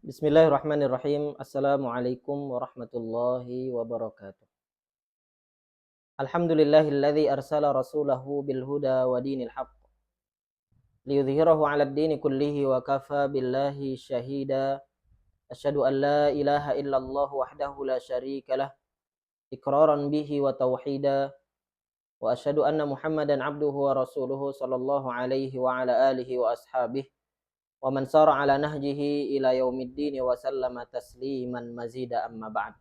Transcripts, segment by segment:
Bismillahirrahmanirrahim. Assalamualaikum warahmatullahi wabarakatuh. Alhamdulillahilladzi arsala rasulahu bil huda wa dinil haqq liyudhhirahu 'alad dini kullihi wa kafa billahi syahida. Asyhadu an la ilaha illallah wahdahu la syarikalah iqraran bihi wa tauhida wa asyhadu anna Muhammadan 'abduhu wa rasuluhu sallallahu alaihi wa ala alihi wa ashabihi wa man sara ala nahjihi ila yaumiddin wa sallama tasliman mazida amma ba'd.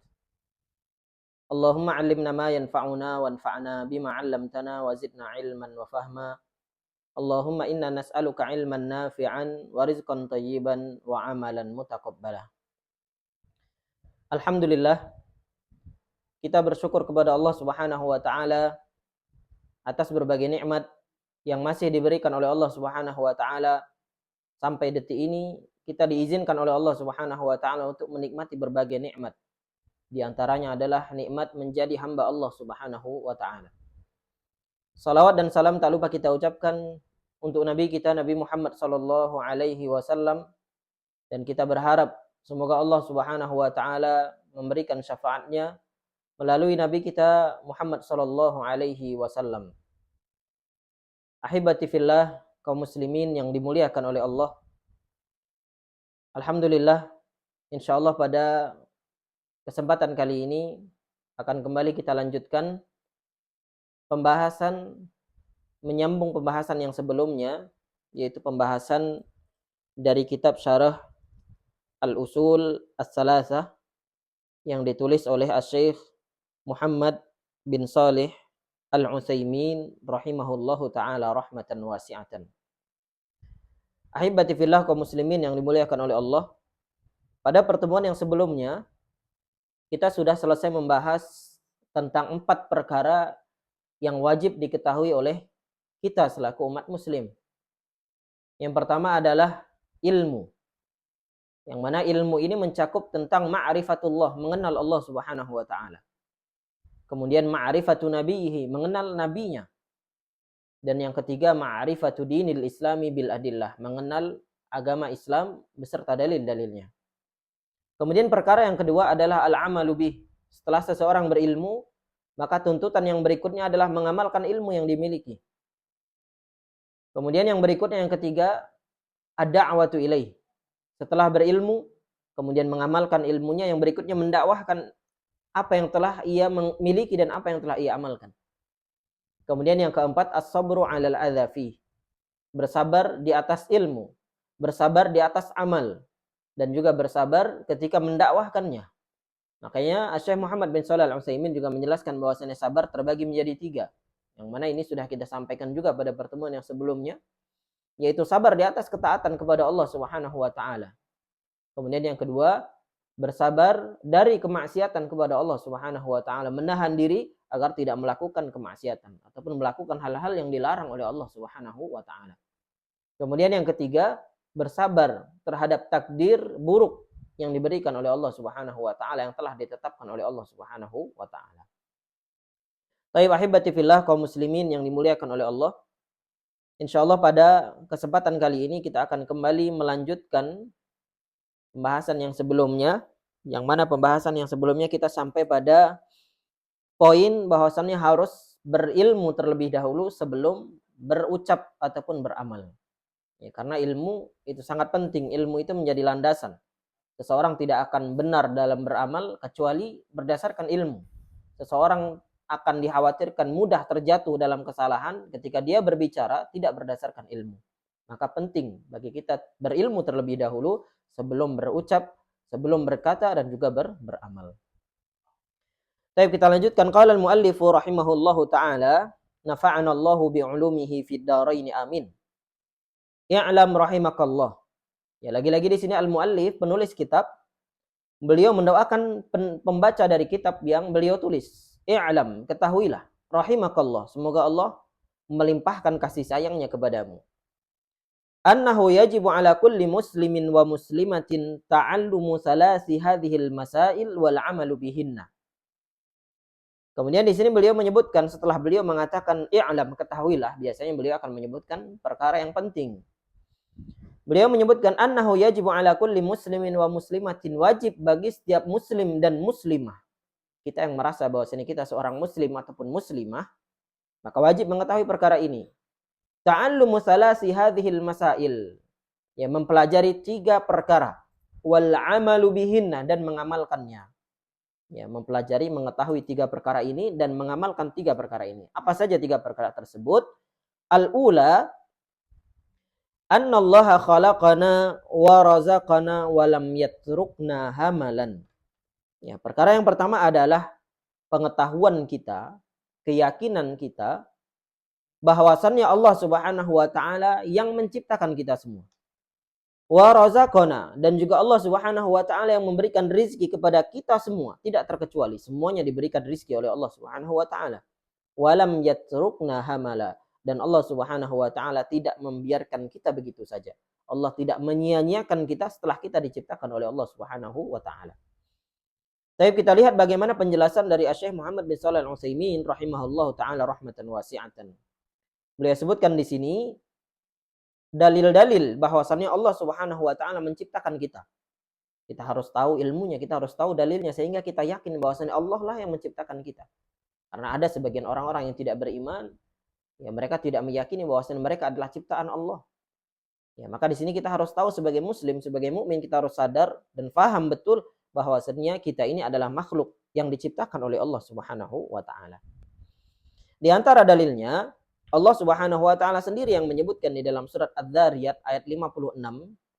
Allahumma 'allimna ma yanfa'una wanfa'na bima 'allamtana wa zidna 'ilman wa fahma. Allahumma inna nas'aluka 'ilman nafi'an wa rizqan thayyiban wa 'amalan mutaqabbala. Alhamdulillah, kita bersyukur kepada Allah Subhanahu wa taala atas berbagai nikmat yang masih diberikan oleh Allah Subhanahu wa taala. Sampai detik ini kita diizinkan oleh Allah Subhanahu wa taala untuk menikmati berbagai nikmat. Di antaranya adalah nikmat menjadi hamba Allah Subhanahu wa taala. Salawat dan salam tak lupa kita ucapkan untuk Nabi kita Nabi Muhammad sallallahu alaihi wasallam, dan kita berharap semoga Allah Subhanahu wa taala memberikan syafaatnya melalui Nabi kita Muhammad sallallahu alaihi wasallam. Ahibati fillah, kaum muslimin yang dimuliakan oleh Allah. Alhamdulillah, insyaallah pada kesempatan kali ini akan kembali kita lanjutkan pembahasan, menyambung pembahasan yang sebelumnya, yaitu pembahasan dari kitab Syarah Al-Usul As-Salasah yang ditulis oleh Asy-Syaikh Muhammad bin Shalih Al-Utsaimin rahimahullahu taala rahmatan wasi'atan. Ahibati fillah, kaum muslimin yang dimuliakan oleh Allah. Pada pertemuan yang sebelumnya kita sudah selesai membahas tentang 4 perkara yang wajib diketahui oleh kita selaku umat muslim. Yang pertama adalah ilmu. Yang mana ilmu ini mencakup tentang ma'rifatullah, mengenal Allah Subhanahu wa taala. Kemudian ma'rifatu nabihi, mengenal nabinya. Dan yang ketiga ma'rifatu dinil islami bil adillah, mengenal agama Islam beserta dalil-dalilnya. Kemudian perkara yang kedua adalah al-amalu bih. Setelah seseorang berilmu, maka tuntutan yang berikutnya adalah mengamalkan ilmu yang dimiliki. Kemudian yang berikutnya yang ketiga, ad-da'watu ilaih. Setelah berilmu, kemudian mengamalkan ilmunya, yang berikutnya mendakwahkan apa yang telah ia miliki dan apa yang telah ia amalkan. Kemudian yang keempat, as-sabru 'alal adzafi. Bersabar di atas ilmu, bersabar di atas amal, dan juga bersabar ketika mendakwahkannya. Makanya Syekh Muhammad bin Shalih Al-Utsaimin juga menjelaskan bahwasanya sabar terbagi menjadi 3. Yang mana ini sudah kita sampaikan juga pada pertemuan yang sebelumnya, yaitu sabar di atas ketaatan kepada Allah Subhanahu wa taala. Kemudian yang kedua, bersabar dari kemaksiatan kepada Allah Subhanahu wa taala, menahan diri agar tidak melakukan kemaksiatan ataupun melakukan hal-hal yang dilarang oleh Allah Subhanahu wa taala. Kemudian yang ketiga, bersabar terhadap takdir buruk yang diberikan oleh Allah Subhanahu wa taala, yang telah ditetapkan oleh Allah Subhanahu wa taala. Baik, ahibati fillah, kaum muslimin yang dimuliakan oleh Allah. Insyaallah pada kesempatan kali ini kita akan kembali melanjutkan pembahasan yang sebelumnya, yang mana pembahasan yang sebelumnya kita sampai pada poin bahwasannya harus berilmu terlebih dahulu sebelum berucap ataupun beramal. Ya, karena ilmu itu sangat penting. Ilmu itu menjadi landasan. Seseorang tidak akan benar dalam beramal kecuali berdasarkan ilmu. Seseorang akan dikhawatirkan mudah terjatuh dalam kesalahan ketika dia berbicara tidak berdasarkan ilmu. Maka penting bagi kita berilmu terlebih dahulu sebelum berucap, sebelum berkata, dan juga beramal. Baik, kita lanjutkan. Qala al-muallifu rahimahullahu taala, nafa'anallahu bi'ulumihi fid dharain amin. I'lam rahimakallah. Ya, lagi-lagi di sini al-muallif, penulis kitab, beliau mendoakan pembaca dari kitab yang beliau tulis. I'lam, ketahuilah, rahimakallah, semoga Allah melimpahkan kasih sayangnya kepadamu. Annahu yajibu ala kulli muslimin wa muslimatin ta'allumu salasi hadhil masail wal 'amalu bihinna. Kemudian di sini beliau menyebutkan, setelah beliau mengatakan i'lam, ketahuilah, biasanya beliau akan menyebutkan perkara yang penting. Beliau menyebutkan annahu yajibu ala kulli muslimin wa muslimatin, wajib bagi setiap muslim dan muslimah. Kita yang merasa bahwasanya kita seorang muslim ataupun muslimah, maka wajib mengetahui perkara ini. Ta'allumu salasi hadhil masail. Ya, mempelajari 3 perkara. Wal amalu bihinna, dan mengamalkannya. Ya, mempelajari, mengetahui 3 perkara ini dan mengamalkan 3 perkara ini. Apa saja 3 perkara tersebut? Al-ula, annallaha khalaqana wa razaqana wa lam yatrukna hamalan. Ya, perkara yang pertama adalah pengetahuan kita, keyakinan kita bahwasannya Allah Subhanahu wa taala yang menciptakan kita semua. Wa razaqana, dan juga Allah Subhanahu wa taala yang memberikan rizki kepada kita semua, tidak terkecuali, semuanya diberikan rizki oleh Allah Subhanahu wa taala. Wa lam yatrukna hamala, dan Allah Subhanahu wa taala tidak membiarkan kita begitu saja. Allah tidak menyia-nyiakan kita setelah kita diciptakan oleh Allah Subhanahu wa taala. Tapi kita lihat bagaimana penjelasan dari Syekh Muhammad bin Shalih Al-Utsaimin rahimahullahu taala rahmatan wasi'atan. Beliau sebutkan di sini dalil-dalil bahwasannya Allah Subhanahu wa taala menciptakan kita. Kita harus tahu ilmunya, kita harus tahu dalilnya sehingga kita yakin bahwasannya Allah lah yang menciptakan kita. Karena ada sebagian orang-orang yang tidak beriman, ya mereka tidak meyakini bahwasanya mereka adalah ciptaan Allah. Ya, maka di sini kita harus tahu sebagai muslim, sebagai mukmin, kita harus sadar dan paham betul bahwasanya kita ini adalah makhluk yang diciptakan oleh Allah Subhanahu wa taala. Di antara dalilnya, Allah Subhanahu wa taala sendiri yang menyebutkan di dalam surat Adz-Dzariyat ayat 56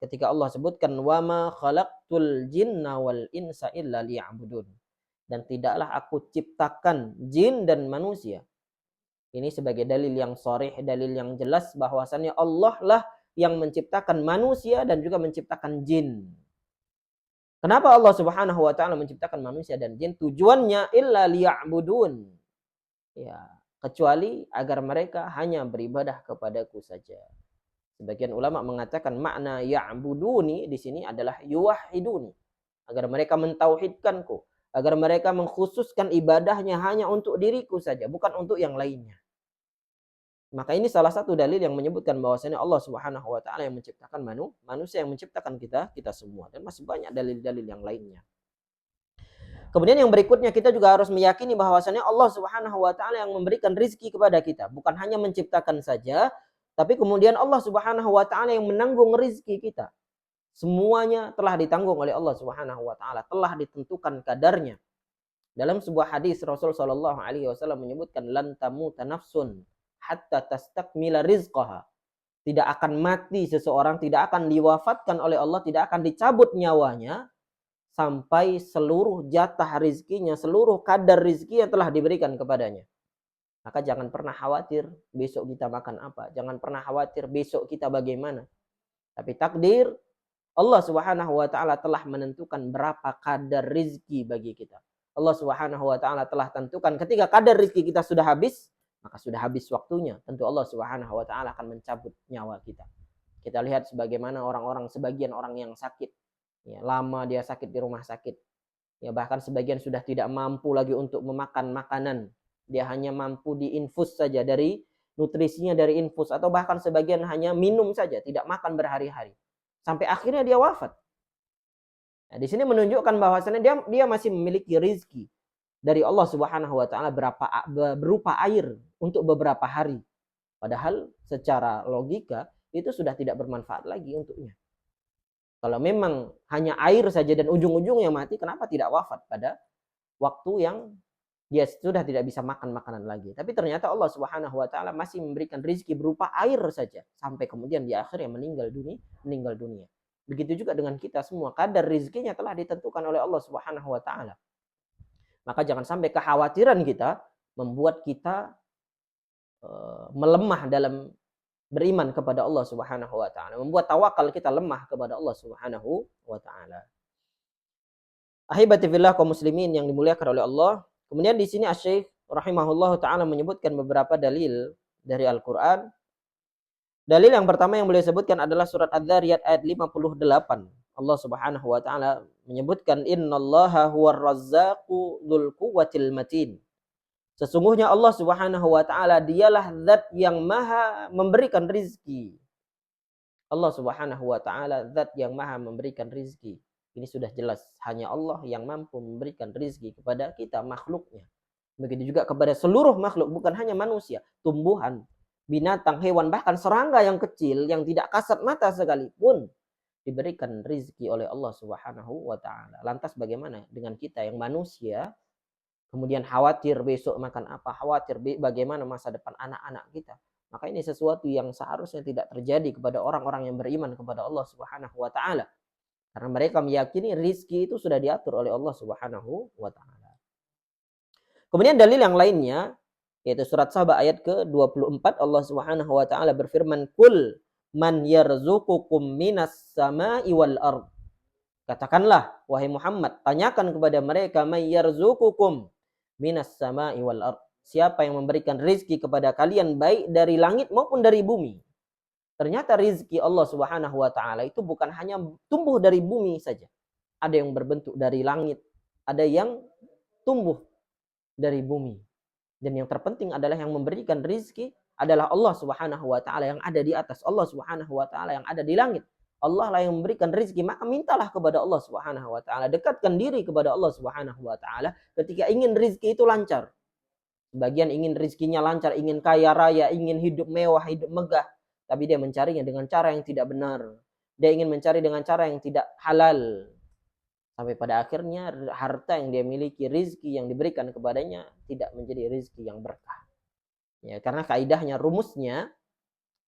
ketika Allah sebutkan wa ma khalaqtul jinna wal insa illa liya'budun. Dan tidaklah aku ciptakan jin dan manusia. Ini sebagai dalil yang sharih, dalil yang jelas bahwasannya Allah lah yang menciptakan manusia dan juga menciptakan jin. Kenapa Allah Subhanahu wa taala menciptakan manusia dan jin? Tujuannya illa liya'budun. Ya, kecuali agar mereka hanya beribadah kepadaku saja. Sebagian ulama mengatakan makna ya'buduni di sini adalah yuwahhiduni, agar mereka mentauhidkanku, agar mereka mengkhususkan ibadahnya hanya untuk diriku saja, bukan untuk yang lainnya. Maka ini salah satu dalil yang menyebutkan bahwasanya Allah Subhanahu wa taala yang menciptakan manusia, yang menciptakan kita semua, dan masih banyak dalil-dalil yang lainnya. Kemudian yang berikutnya, kita juga harus meyakini bahwasanya Allah Subhanahu wa taala yang memberikan rizki kepada kita, bukan hanya menciptakan saja, tapi kemudian Allah Subhanahu wa taala yang menanggung rizki kita. Semuanya telah ditanggung oleh Allah Subhanahu wa taala, telah ditentukan kadarnya. Dalam sebuah hadis Rasul sallallahu alaihi wasallam menyebutkan lan tamuta nafsun hatta tastakmila rizqaha. Tidak akan mati seseorang, tidak akan diwafatkan oleh Allah, tidak akan dicabut nyawanya sampai seluruh jatah rizkinya, seluruh kadar rizki yang telah diberikan kepadanya. Maka jangan pernah khawatir besok kita makan apa, jangan pernah khawatir besok kita bagaimana. Tapi takdir Allah Subhanahu wa taala telah menentukan berapa kadar rizki bagi kita. Allah Subhanahu wa taala telah tentukan ketika kadar rizki kita sudah habis, maka sudah habis waktunya. Tentu Allah Subhanahu wa taala akan mencabut nyawa kita. Kita lihat sebagaimana sebagian orang yang sakit, ya, lama dia sakit di rumah sakit. Ya, bahkan sebagian sudah tidak mampu lagi untuk memakan makanan. Dia hanya mampu diinfus saja, dari nutrisinya dari infus, atau bahkan sebagian hanya minum saja, tidak makan berhari-hari. Sampai akhirnya dia wafat. Nah, di sini menunjukkan bahwasannya dia masih memiliki rizki dari Allah Subhanahu wa taala berupa air untuk beberapa hari. Padahal secara logika itu sudah tidak bermanfaat lagi untuknya. Kalau memang hanya air saja dan ujung-ujungnya mati, kenapa tidak wafat pada waktu yang dia sudah tidak bisa makan makanan lagi? Tapi ternyata Allah Subhanahu wa taala masih memberikan rizki berupa air saja sampai kemudian di akhirnya meninggal dunia. Begitu juga dengan kita semua, kadar rizkinya telah ditentukan oleh Allah Subhanahu wa taala. Maka jangan sampai kekhawatiran kita membuat kita melemah dalam beriman kepada Allah Subhanahu wa taala, membuat tawakal kita lemah kepada Allah Subhanahu wa taala. Ahibati fillah kaum muslimin yang dimuliakan oleh Allah. Kemudian di sini Asy-Syaikh rahimahullahu taala menyebutkan beberapa dalil dari Al-Qur'an. Dalil yang pertama yang beliau sebutkan adalah surat Adz-Dzariyat ayat 58. Allah Subhanahu wa taala menyebutkan innallaha huwar razzaqu dzul quwwatil matin. Sesungguhnya Allah Subhanahu wa taala dialah zat yang maha memberikan rizki. Allah Subhanahu wa taala zat yang maha memberikan rizki. Ini sudah jelas, hanya Allah yang mampu memberikan rizki kepada kita makhluknya. Begitu juga kepada seluruh makhluk, bukan hanya manusia, tumbuhan, binatang, hewan, bahkan serangga yang kecil yang tidak kasat mata sekalipun diberikan rizki oleh Allah Subhanahu wa taala. Lantas bagaimana dengan kita yang manusia, kemudian khawatir besok makan apa, khawatir bagaimana masa depan anak-anak kita. Maka ini sesuatu yang seharusnya tidak terjadi kepada orang-orang yang beriman kepada Allah Subhanahu wa taala. Karena mereka meyakini rizki itu sudah diatur oleh Allah Subhanahu wa taala. Kemudian dalil yang lainnya yaitu surat Saba ayat ke-24, Allah Subhanahu wa taala berfirman, "Qul man yarzuqukum minas sama'i wal ard." Katakanlah wahai Muhammad, tanyakan kepada mereka, may yarzuqukum minas sama'i wal ard. Siapa yang memberikan rizki kepada kalian baik dari langit maupun dari bumi. Ternyata rizki Allah Subhanahu wa taala itu bukan hanya tumbuh dari bumi saja. Ada yang berbentuk dari langit, ada yang tumbuh dari bumi. Dan yang terpenting adalah yang memberikan rizki adalah Allah Subhanahu wa taala yang ada di atas, Allah Subhanahu wa taala yang ada di langit. Allah lah yang memberikan rizki, maka mintalah kepada Allah Subhanahu wa taala, dekatkan diri kepada Allah Subhanahu wa taala ketika ingin rizki itu lancar. Sebagian ingin rizkinya lancar, ingin kaya raya, ingin hidup mewah, hidup megah. Tapi dia mencarinya dengan cara yang tidak benar. Dia ingin mencari dengan cara yang tidak halal. Sampai pada akhirnya harta yang dia miliki, rizki yang diberikan kepadanya tidak menjadi rizki yang berkah. Ya, karena kaidahnya, rumusnya,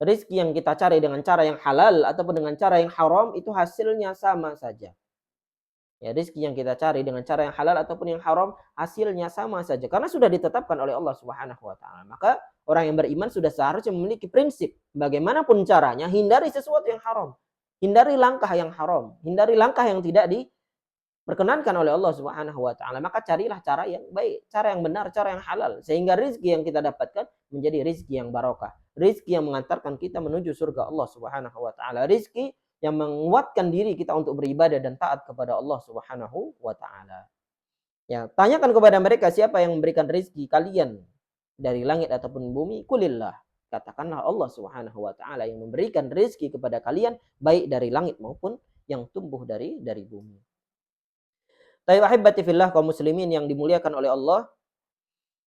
rizki yang kita cari dengan cara yang halal ataupun dengan cara yang haram itu hasilnya sama saja. Ya, rizki yang kita cari dengan cara yang halal ataupun yang haram hasilnya sama saja karena sudah ditetapkan oleh Allah Subhanahu wa taala. Maka orang yang beriman sudah seharusnya memiliki prinsip bagaimanapun caranya hindari sesuatu yang haram. Hindari langkah yang haram, hindari langkah yang tidak diperkenankan oleh Allah Subhanahu wa taala. Maka carilah cara yang baik, cara yang benar, cara yang halal sehingga rizki yang kita dapatkan menjadi rizki yang barokah. Rizki yang mengantarkan kita menuju surga Allah Subhanahu wa taala. Rizki yang menguatkan diri kita untuk beribadah dan taat kepada Allah Subhanahu wa taala. Ya, tanyakan kepada mereka siapa yang memberikan rezeki kalian dari langit ataupun bumi, kulillah. Katakanlah Allah Subhanahu wa taala yang memberikan rezeki kepada kalian baik dari langit maupun yang tumbuh dari bumi. Tayyib ahibati fillah kaum muslimin yang dimuliakan oleh Allah.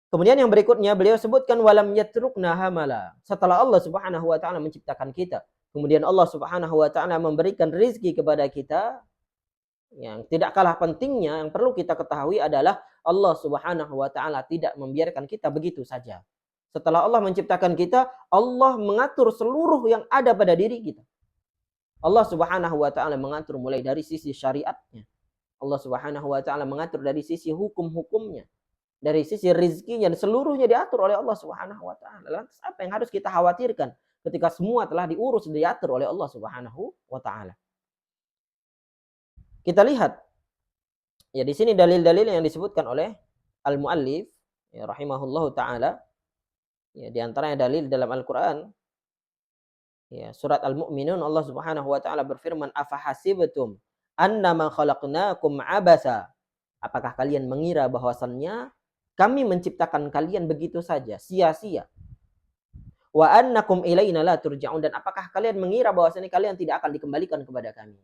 Kemudian yang berikutnya beliau sebutkan walam yatrukna hamala. Setelah Allah Subhanahu wa taala menciptakan kita, kemudian Allah Subhanahu wa taala memberikan rizki kepada kita. Yang tidak kalah pentingnya yang perlu kita ketahui adalah Allah Subhanahu wa taala tidak membiarkan kita begitu saja. Setelah Allah menciptakan kita, Allah mengatur seluruh yang ada pada diri kita. Allah Subhanahu wa taala mengatur mulai dari sisi syariatnya. Allah Subhanahu wa taala mengatur dari sisi hukum-hukumnya. Dari sisi rizkinya, seluruhnya diatur oleh Allah Subhanahu wa taala. Lantas apa yang harus kita khawatirkan ketika semua telah diurus dan diatur oleh Allah Subhanahu wa taala? Kita lihat ya di sini dalil-dalil yang disebutkan oleh al-muallif ya rahimahullahu taala. Ya di antaranya dalil dalam Al-Qur'an. Ya surat Al-Mu'minun Allah Subhanahu wa taala berfirman afahasibtum annama khalaqnakum abasa. Apakah kalian mengira bahwasannya kami menciptakan kalian begitu saja, sia-sia. Wa annakum ilaina la turja'un, dan apakah kalian mengira bahwasanya kalian tidak akan dikembalikan kepada kami?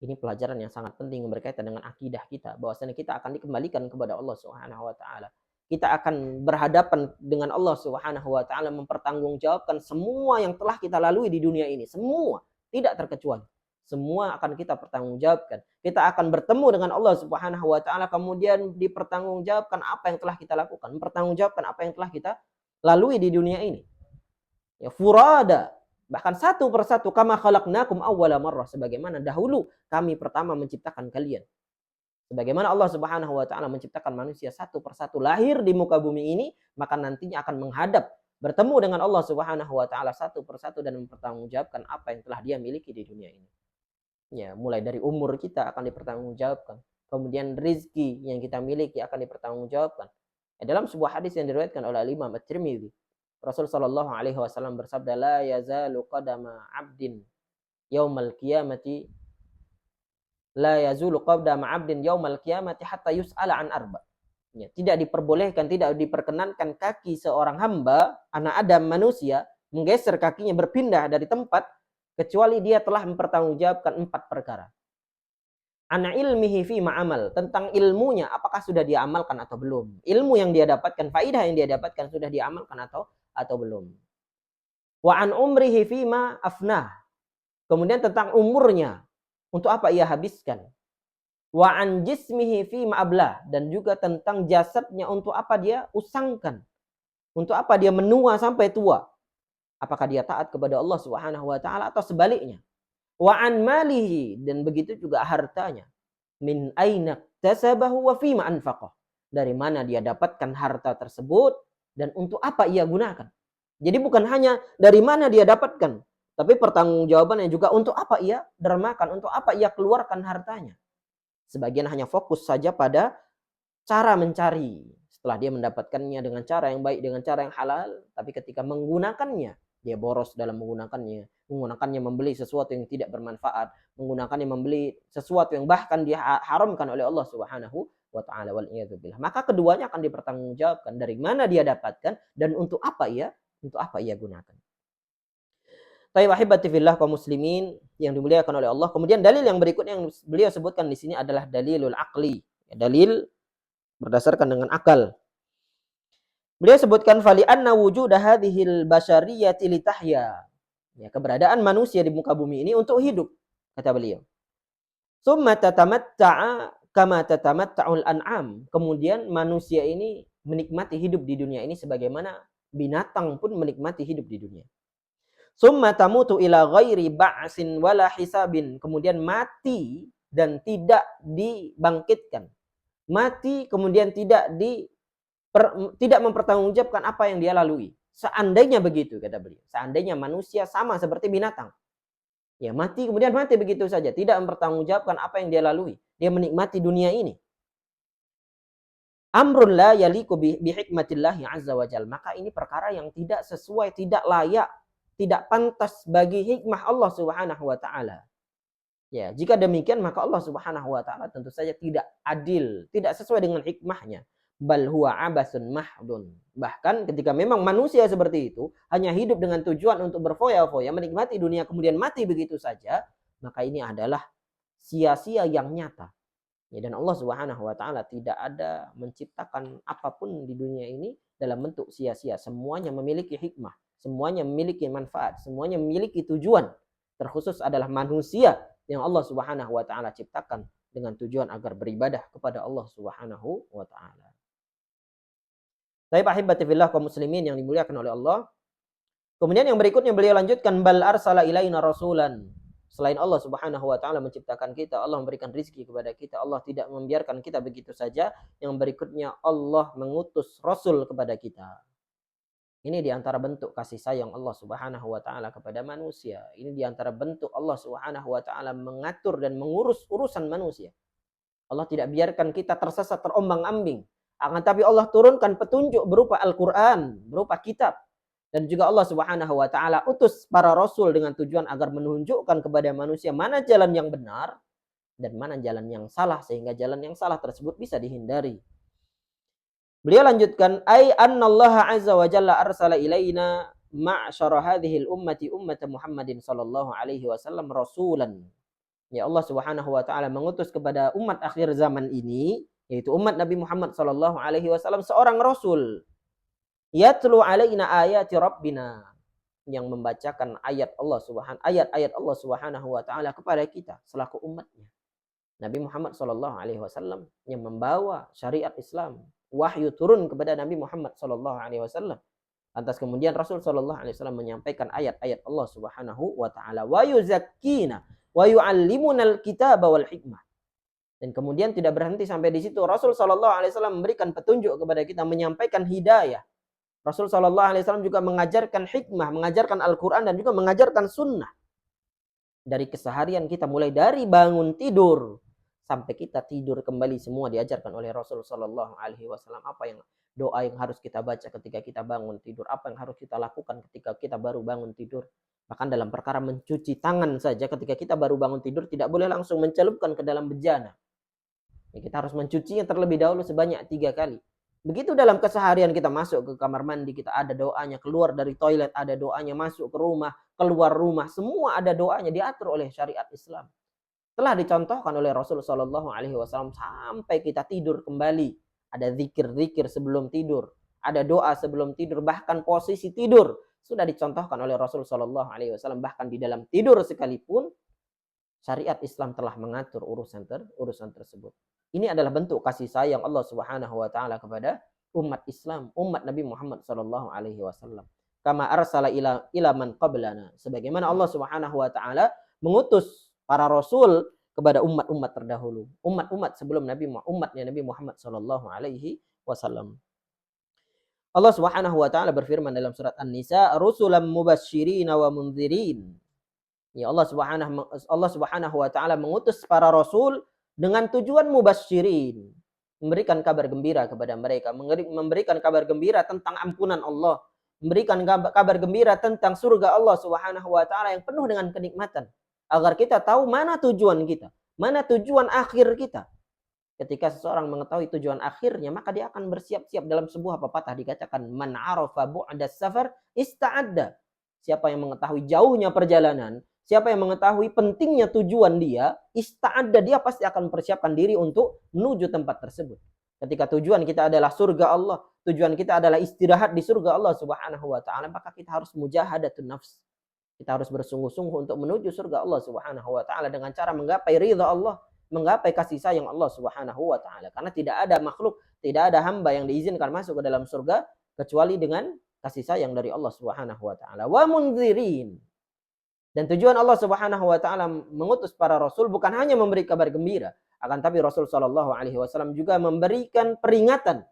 Ini pelajaran yang sangat penting berkaitan dengan akidah kita, bahwasanya kita akan dikembalikan kepada Allah Subhanahu wa taala. Kita akan berhadapan dengan Allah Subhanahu wa taala mempertanggungjawabkan semua yang telah kita lalui di dunia ini, semua, tidak terkecuali. Semua akan kita pertanggungjawabkan. Kita akan bertemu dengan Allah Subhanahu wa taala kemudian dipertanggungjawabkan apa yang telah kita lakukan, mempertanggungjawabkan apa yang telah kita lalui di dunia ini. Ya furada, bahkan satu persatu, kama khalaqnakum awwala marrah, sebagaimana dahulu kami pertama menciptakan kalian. Sebagaimana Allah Subhanahu wa taala menciptakan manusia satu persatu lahir di muka bumi ini, maka nantinya akan menghadap bertemu dengan Allah Subhanahu wa taala satu persatu dan mempertanggungjawabkan apa yang telah dia miliki di dunia ini. Ya, mulai dari umur kita akan dipertanggungjawabkan. Kemudian rizki yang kita miliki akan dipertanggungjawabkan. Dalam sebuah hadis yang diriwayatkan oleh Imam At-Tirmidzi, Rasul sallallahu alaihi wasallam bersabda, la yazalu qadama 'abdin yaumal qiyamati la yazulu qadama 'abdin yaumal qiyamati hatta yus'ala an arba. Ya, tidak diperbolehkan, tidak diperkenankan kaki seorang hamba, anak Adam manusia, menggeser kakinya berpindah dari tempat kecuali dia telah mempertanggungjawabkan 4 perkara. Ana ilmihi fi ma'amal, tentang ilmunya apakah sudah dia amalkan atau belum. Ilmu yang dia dapatkan, faidah yang dia dapatkan sudah dia amalkan atau belum. Wa an umrihi fi ma afnah. Kemudian tentang umurnya, untuk apa ia habiskan. Wa an jismihi fi ma ablah, dan juga tentang jasadnya untuk apa dia usangkan. Untuk apa dia menua sampai tua. Apakah dia taat kepada Allah Subhanahu wa taala atau sebaliknya. Wa an malihi, dan begitu juga hartanya. Min aina tasabahu wa fima anfaqah. Dari mana dia dapatkan harta tersebut dan untuk apa ia gunakan. Jadi bukan hanya dari mana dia dapatkan, tapi pertanggungjawabannya juga untuk apa ia dermakan, untuk apa ia keluarkan hartanya. Sebagian hanya fokus saja pada cara mencari. Setelah dia mendapatkannya dengan cara yang baik, dengan cara yang halal, tapi ketika menggunakannya, dia boros dalam menggunakannya membeli sesuatu yang tidak bermanfaat, menggunakannya membeli sesuatu yang bahkan diharamkan oleh Allah Subhanahu wa taala, wal iyadu billah. Maka keduanya akan dipertanggungjawabkan dari mana dia dapatkan dan untuk apa ia gunakan. Tayyib ahibati fillah kaum muslimin yang dimuliakan oleh Allah. Kemudian dalil yang berikutnya yang beliau sebutkan di sini adalah dalilul aqli. Dalil berdasarkan dengan akal. Beliau sebutkan fali anna wujuda hadhil basyariyati litahya. Ya, keberadaan manusia di muka bumi ini untuk hidup, kata beliau. Summa tatamatta'a kama tatamatta'ul an'am. Kemudian manusia ini menikmati hidup di dunia ini sebagaimana binatang pun menikmati hidup di dunia. Summa tamutu ila ghairi ba'sin wala hisabin. Kemudian mati dan tidak dibangkitkan. Mati kemudian tidak mempertanggungjawabkan apa yang dia lalui. Seandainya begitu, kata beliau. Seandainya manusia sama seperti binatang. Ya, mati kemudian mati begitu saja. Tidak mempertanggungjawabkan apa yang dia lalui. Dia menikmati dunia ini. Amrun la yaliku bihikmatillahi azza wa jal. Maka ini perkara yang tidak sesuai, tidak layak, tidak pantas bagi hikmah Allah Subhanahu wa taala. Ya, jika demikian maka Allah Subhanahu wa taala tentu saja tidak adil, tidak sesuai dengan hikmahnya. Bal huwa abasun mahdun. Bahkan ketika memang manusia seperti itu hanya hidup dengan tujuan untuk berfoya-foya, menikmati dunia kemudian mati begitu saja, maka ini adalah sia-sia yang nyata. Ya, dan Allah Subhanahu wa taala tidak ada menciptakan apapun di dunia ini dalam bentuk sia-sia. Semuanya memiliki hikmah, semuanya memiliki manfaat, semuanya memiliki tujuan. Terkhusus adalah manusia yang Allah Subhanahu wa taala ciptakan dengan tujuan agar beribadah kepada Allah Subhanahu wa taala. Baik ahibati fillah kaum muslimin yang dimuliakan oleh Allah. Kemudian yang berikutnya beliau lanjutkan bal arsala ilaina rasulan. Selain Allah Subhanahu wa taala menciptakan kita, Allah memberikan rizki kepada kita, Allah tidak membiarkan kita begitu saja. Yang berikutnya Allah mengutus rasul kepada kita. Ini diantara bentuk kasih sayang Allah Subhanahu wa taala kepada manusia. Ini diantara bentuk Allah Subhanahu wa taala mengatur dan mengurus urusan manusia. Allah tidak biarkan kita tersesat, terombang-ambing. Akan tapi Allah turunkan petunjuk berupa Al-Qur'an, berupa kitab. Dan juga Allah Subhanahu wa taala utus para rasul dengan tujuan agar menunjukkan kepada manusia mana jalan yang benar dan mana jalan yang salah, sehingga jalan yang salah tersebut bisa dihindari. Beliau lanjutkan, ay annallaha azza wa jalla arsala ilaina ma'syara hadhil ummati ummata Muhammadin sallallahu alaihi wasallam rasulan. Ya, Allah Subhanahu wa taala mengutus kepada umat akhir zaman ini, yaitu umat Nabi Muhammad sallallahu alaihi wasallam, seorang rasul. Yatlu alaina ayati rabbina, yang membacakan ayat-ayat Allah Subhanahu wa taala kepada kita selaku umatnya. Nabi Muhammad sallallahu alaihi wasallam yang membawa syariat Islam. Wahyu turun kepada Nabi Muhammad sallallahu alaihi wasallam. Lantas kemudian Rasul sallallahu alaihi wasallam menyampaikan ayat-ayat Allah Subhanahu wa taala, wa yuzakkina wa yu'allimunal kitaba wal hikmah. Dan kemudian tidak berhenti sampai di situ. Rasul sallallahu alaihi wasallam memberikan petunjuk kepada kita, menyampaikan hidayah. Rasul sallallahu alaihi wasallam juga mengajarkan hikmah, mengajarkan Al-Qur'an dan juga mengajarkan sunnah. Dari keseharian kita, mulai dari bangun tidur sampai kita tidur kembali, semua diajarkan oleh Rasul sallallahu alaihi wasallam. Apa yang doa yang harus kita baca ketika kita bangun tidur, apa yang harus kita lakukan ketika kita baru bangun tidur. Bahkan dalam perkara mencuci tangan saja, ketika kita baru bangun tidur tidak boleh langsung mencelupkan ke dalam bejana. Ya, kita harus mencucinya terlebih dahulu sebanyak 3 kali. Begitu dalam keseharian kita masuk ke kamar mandi, kita ada doanya, keluar dari toilet ada doanya, masuk ke rumah, keluar rumah, semua ada doanya, diatur oleh syariat Islam. Telah dicontohkan oleh Rasul Shallallahu Alaihi Wasallam sampai kita tidur kembali. Ada zikir-zikir sebelum tidur, ada doa sebelum tidur, bahkan posisi tidur sudah dicontohkan oleh Rasul Shallallahu Alaihi Wasallam. Bahkan di dalam tidur sekalipun, syariat Islam telah mengatur urusan tersebut. Ini adalah bentuk kasih sayang Allah Subhanahu wa taala kepada umat Islam, umat Nabi Muhammad sallallahu alaihi wasallam. Kama arsala ila man qablana. Sebagaimana Allah Subhanahu wa taala mengutus para rasul kepada umat-umat terdahulu, umat-umat sebelum umatnya Nabi Muhammad sallallahu alaihi wasallam. Allah Subhanahu wa taala berfirman dalam surat An-Nisa, "Rusulan mubasysyirin wa mundzirin." Ya, Allah Subhanahu wa taala mengutus para rasul dengan tujuan mubasysyirin, memberikan kabar gembira kepada mereka, memberikan kabar gembira tentang ampunan Allah, memberikan kabar gembira tentang surga Allah Subhanahu wa taala yang penuh dengan kenikmatan, agar kita tahu mana tujuan kita, mana tujuan akhir kita. Ketika seseorang mengetahui tujuan akhirnya, maka dia akan bersiap-siap. Dalam sebuah pepatah dikatakan, man arafa bu'da safar ista'adda. Siapa yang mengetahui jauhnya perjalanan, siapa yang mengetahui pentingnya tujuan dia, ista'adda, dia pasti akan mempersiapkan diri untuk menuju tempat tersebut. Ketika tujuan kita adalah surga Allah, tujuan kita adalah istirahat di surga Allah Subhanahu wa taala, maka kita harus mujahadatun nafs. Kita harus bersungguh-sungguh untuk menuju surga Allah Subhanahu wa taala dengan cara menggapai ridha Allah, menggapai kasih sayang Allah Subhanahu wa taala. Karena tidak ada makhluk, tidak ada hamba yang diizinkan masuk ke dalam surga kecuali dengan kasih sayang dari Allah Subhanahu wa taala. Wa mundzirin. Dan tujuan Allah Subhanahu wa taala mengutus para rasul bukan hanya memberi kabar gembira, akan tapi Rasul sallallahu alaihi wasallam juga memberikan peringatan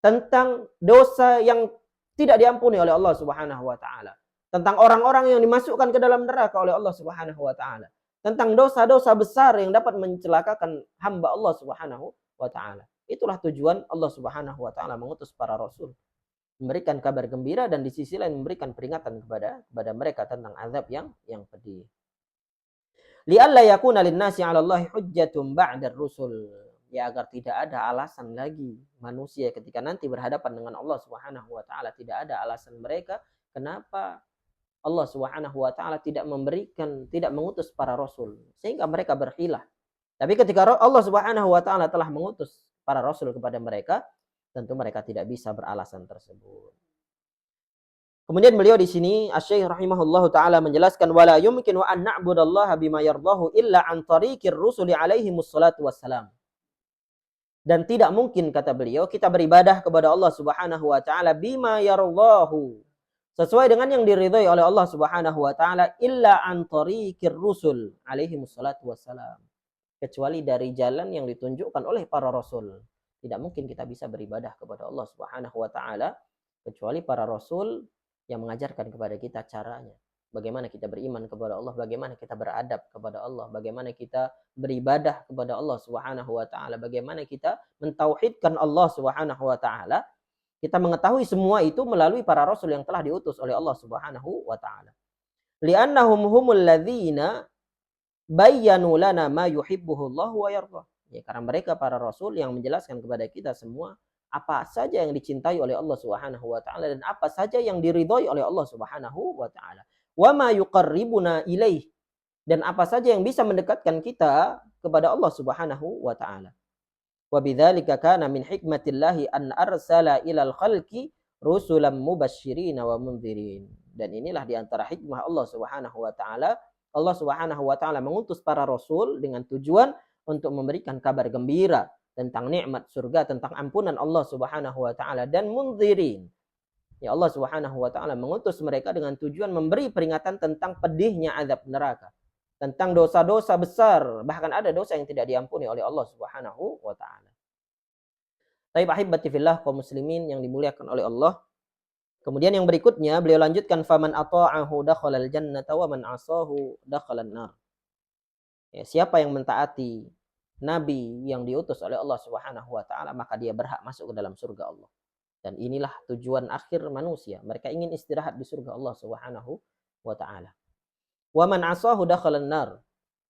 tentang dosa yang tidak diampuni oleh Allah Subhanahu wa taala, tentang orang-orang yang dimasukkan ke dalam neraka oleh Allah Subhanahu wa taala, tentang dosa-dosa besar yang dapat mencelakakan hamba Allah Subhanahu wa taala. Itulah tujuan Allah Subhanahu wa taala mengutus para rasul, memberikan kabar gembira dan di sisi lain memberikan peringatan kepada mereka tentang azab yang pedih. Li'alla yakuna lin-nasi 'ala Allahi hujjatun ba'da ar-rusul. Ya, agar tidak ada alasan lagi manusia ketika nanti berhadapan dengan Allah Subhanahu wa taala, tidak ada alasan mereka kenapa Allah Subhanahu wa taala tidak mengutus para rasul sehingga mereka berhilah. Tapi ketika Allah Subhanahu wa taala telah mengutus para rasul kepada mereka, tentu mereka tidak bisa beralasan tersebut. Kemudian beliau di sini Asy-Syaikh rahimahullahu taala menjelaskan wala yumkinu an na'budallaha bima yardahu illa an tariqir rusuli alaihi wassalatu wassalam. Dan tidak mungkin, kata beliau, kita beribadah kepada Allah Subhanahu wa taala bima yardahu, sesuai dengan yang diridhai oleh Allah Subhanahu wa taala, illa an tariqir rusul alaihi wassalatu wassalam, kecuali dari jalan yang ditunjukkan oleh para rasul. Tidak mungkin kita bisa beribadah kepada Allah Subhanahu wa taala kecuali para rasul yang mengajarkan kepada kita caranya. Bagaimana kita beriman kepada Allah, bagaimana kita beradab kepada Allah, bagaimana kita beribadah kepada Allah Subhanahu wa taala, bagaimana kita mentauhidkan Allah Subhanahu wa taala. Kita mengetahui semua itu melalui para rasul yang telah diutus oleh Allah Subhanahu wa taala. Li'annahum humul ladzina bayyanu lana ma yuhibbuhu Allah wa yardah. Ya, karena mereka para rasul yang menjelaskan kepada kita semua apa saja yang dicintai oleh Allah Subhanahu wa taala dan apa saja yang diridhai oleh Allah Subhanahu wa taala. Wa ma yuqarribuna ilaih, dan apa saja yang bisa mendekatkan kita kepada Allah Subhanahu wa taala. Wa bidzalika kana min hikmatillahi an arsala ilal khalqi rusulan mubasysyirin wa mundzirin. Dan inilah di antara hikmah Allah Subhanahu wa taala. Allah Subhanahu wa taala mengutus para rasul dengan tujuan untuk memberikan kabar gembira tentang nikmat surga, tentang ampunan Allah Subhanahu wa taala, dan mundzirin. Ya, Allah Subhanahu wa taala mengutus mereka dengan tujuan memberi peringatan tentang pedihnya azab neraka, tentang dosa-dosa besar, bahkan ada dosa yang tidak diampuni oleh Allah Subhanahu wa taala. Taib ahibati fillah, kaum muslimin yang dimuliakan oleh Allah. Kemudian yang berikutnya beliau lanjutkan faman ata'ahu dakhalal jannata wa man 'asahu dakhalan nar. Ya, siapa yang mentaati nabi yang diutus oleh Allah Subhanahu wa taala, maka dia berhak masuk ke dalam surga Allah. Dan inilah tujuan akhir manusia. Mereka ingin istirahat di surga Allah Subhanahu wa taala. Wa man 'asahu dakhalan nar.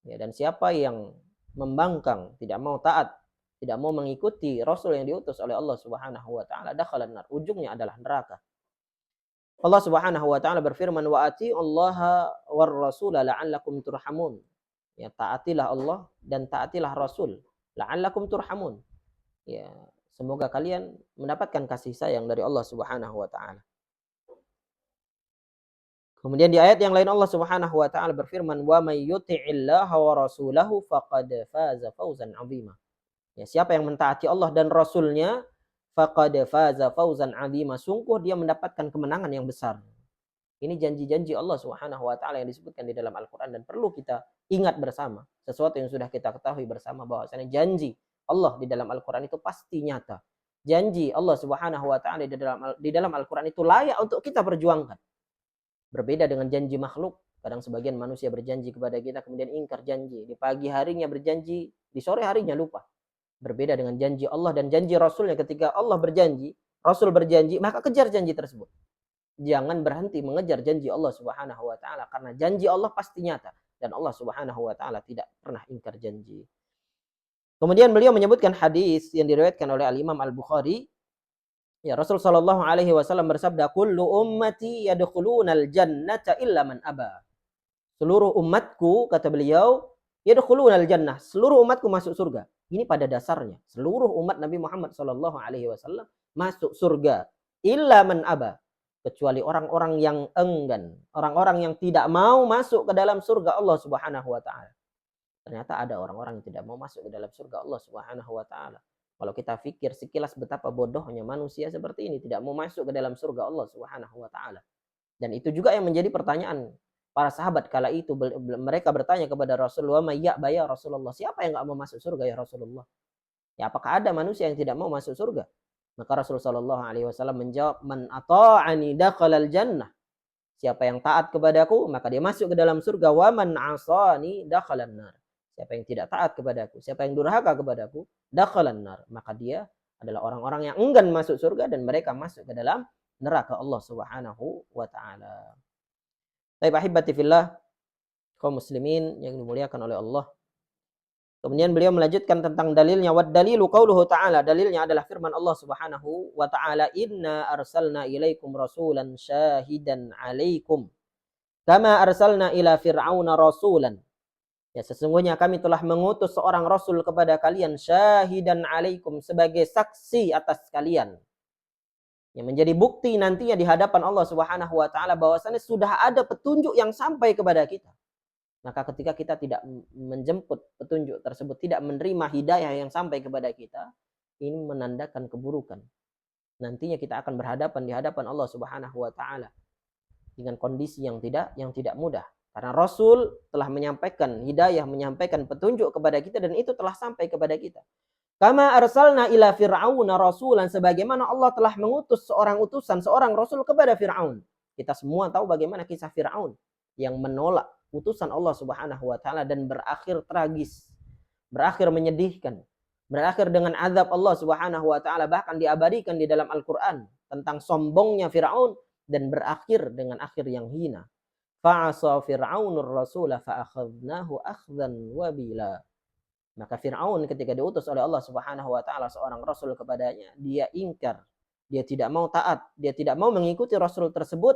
Ya, dan siapa yang membangkang, tidak mau taat tidak mau mengikuti Rasul yang diutus oleh Allah Subhanahu wa taala, dakhalan nar, ujungnya adalah neraka. Allah Subhanahu wa taala berfirman, wa atiullaha war rasula la'allakum turhamun. Ya, taatilah Allah dan taatilah Rasul, la'allakum turhamun. Ya, semoga kalian mendapatkan kasih sayang dari Allah Subhanahu wa taala. Kemudian di ayat yang lain Allah Subhanahu wa taala berfirman, wa may yuti'illaha wa rasulahu faqad faza fawzan 'azima. Ya, siapa yang mentaati Allah dan Rasulnya, faqad faza fawzan 'azima, sungguh dia mendapatkan kemenangan yang besar. Ini janji-janji Allah Subhanahu wa taala yang disebutkan di dalam Al-Qur'an, dan perlu kita ingat bersama. Sesuatu yang sudah kita ketahui bersama bahwasanya janji Allah di dalam Al-Qur'an itu pasti nyata. Janji Allah Subhanahu wa taala di dalam Al-Qur'an itu layak untuk kita perjuangkan. Berbeda dengan janji makhluk. Kadang sebagian manusia berjanji kepada kita kemudian ingkar janji. Di pagi harinya berjanji, di sore harinya lupa. Berbeda dengan janji Allah dan janji Rasulnya. Ketika Allah berjanji, Rasul berjanji, maka kejar janji tersebut. Jangan berhenti mengejar janji Allah Subhanahu wa taala, karena janji Allah pasti nyata dan Allah Subhanahu wa taala tidak pernah ingkar janji. Kemudian beliau menyebutkan hadis yang diriwayatkan oleh Al-Imam Al-Bukhari. Ya, Rasul sallallahu alaihi wasallam bersabda, "Kullu ummati yadkhulunal jannata illa man aba." Seluruh umatku, kata beliau, yadkhulunal jannah, seluruh umatku masuk surga. Ini pada dasarnya seluruh umat Nabi Muhammad sallallahu alaihi wasallam masuk surga, illa man aba, kecuali orang-orang yang enggan, orang-orang yang tidak mau masuk ke dalam surga Allah Subhanahu wa taala. Ternyata ada orang-orang yang tidak mau masuk ke dalam surga Allah Subhanahu wa taala. Kalau kita pikir sekilas betapa bodohnya manusia seperti ini, tidak mau masuk ke dalam surga Allah Subhanahu wa taala. Dan itu juga yang menjadi pertanyaan para sahabat kala itu. Mereka bertanya kepada Rasulullah, "Mayya ya Rasulullah, siapa yang enggak mau masuk surga ya Rasulullah? Ya, apakah ada manusia yang tidak mau masuk surga?" Maka Rasulullah sallallahu alaihi wasallam menjawab, "Man ata'ani dakhalal jannah." Siapa yang taat kepadaku, maka dia masuk ke dalam surga. Wa man 'asani dakhalan nar. Siapa yang tidak taat kepadaku, siapa yang durhaka kepadaku, dakhalan nar, maka dia adalah orang-orang yang enggan masuk surga dan mereka masuk ke dalam neraka Allah Subhanahu wa taala. Baik, ahibati fillah, kaum muslimin yang dimuliakan oleh Allah. Kemudian beliau melanjutkan tentang dalilnya, wad dalilu qauluhu ta'ala, dalilnya adalah firman Allah Subhanahu wa ta'ala, "Inna arsalna ilaikum rasulan syahidan 'alaikum kama arsalna ila fir'auna rasulan." Ya, sesungguhnya kami telah mengutus seorang rasul kepada kalian, syahidan 'alaikum, sebagai saksi atas kalian. Yang menjadi bukti nantinya di hadapan Allah Subhanahu wa taala bahwasanya sudah ada petunjuk yang sampai kepada kita. Maka ketika kita tidak menjemput petunjuk tersebut, tidak menerima hidayah yang sampai kepada kita, ini menandakan keburukan. Nantinya kita akan berhadapan di hadapan Allah Subhanahu wa taala dengan kondisi yang tidak mudah. Karena Rasul telah menyampaikan hidayah, menyampaikan petunjuk kepada kita, dan itu telah sampai kepada kita. Kama arsalna ila fir'auna rasulan, sebagaimana Allah telah mengutus seorang utusan, seorang rasul kepada Fir'aun. Kita semua tahu bagaimana kisah Fir'aun yang menolak utusan Allah Subhanahu wa taala dan berakhir tragis, berakhir menyedihkan, berakhir dengan azab Allah Subhanahu wa taala, bahkan diabadikan di dalam Al-Qur'an tentang sombongnya Fir'aun dan berakhir dengan akhir yang hina. Fa'asa fir'aunur rasula fa'akhadnahu akhdan wabila. Maka Fir'aun ketika diutus oleh Allah Subhanahu wa taala seorang rasul kepadanya, dia ingkar, dia tidak mau taat, dia tidak mau mengikuti rasul tersebut.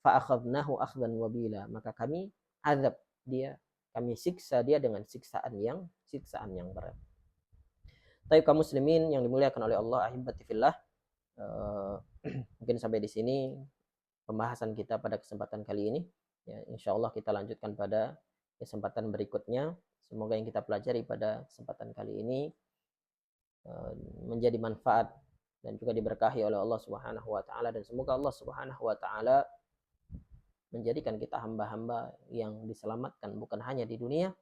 Fa'akhadnahu akhdan wabila, maka kami azab dia, kami siksa dia dengan siksaan yang berat. Baik, kaum muslimin yang dimuliakan oleh Allah, ahibati fillah, mungkin sampai di sini pembahasan kita pada kesempatan kali ini. Ya, insya Allah kita lanjutkan pada kesempatan berikutnya. Semoga yang kita pelajari pada kesempatan kali ini menjadi manfaat dan juga diberkahi oleh Allah Subhanahu wa taala, dan semoga Allah Subhanahu wa taala menjadikan kita hamba-hamba yang diselamatkan bukan hanya di dunia,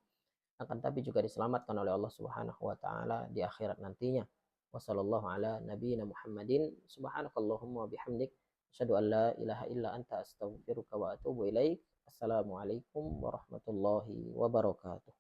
akan tapi juga diselamatkan oleh Allah Subhanahu wa taala di akhirat nantinya. Wassallallahu ala nabiyyina Muhammadin, subhanakallahumma wa bihamdik, asyhadu an la ilaha illa anta, astaghfiruka wa atubu ilaik. Assalamualaikum warahmatullahi wabarakatuh.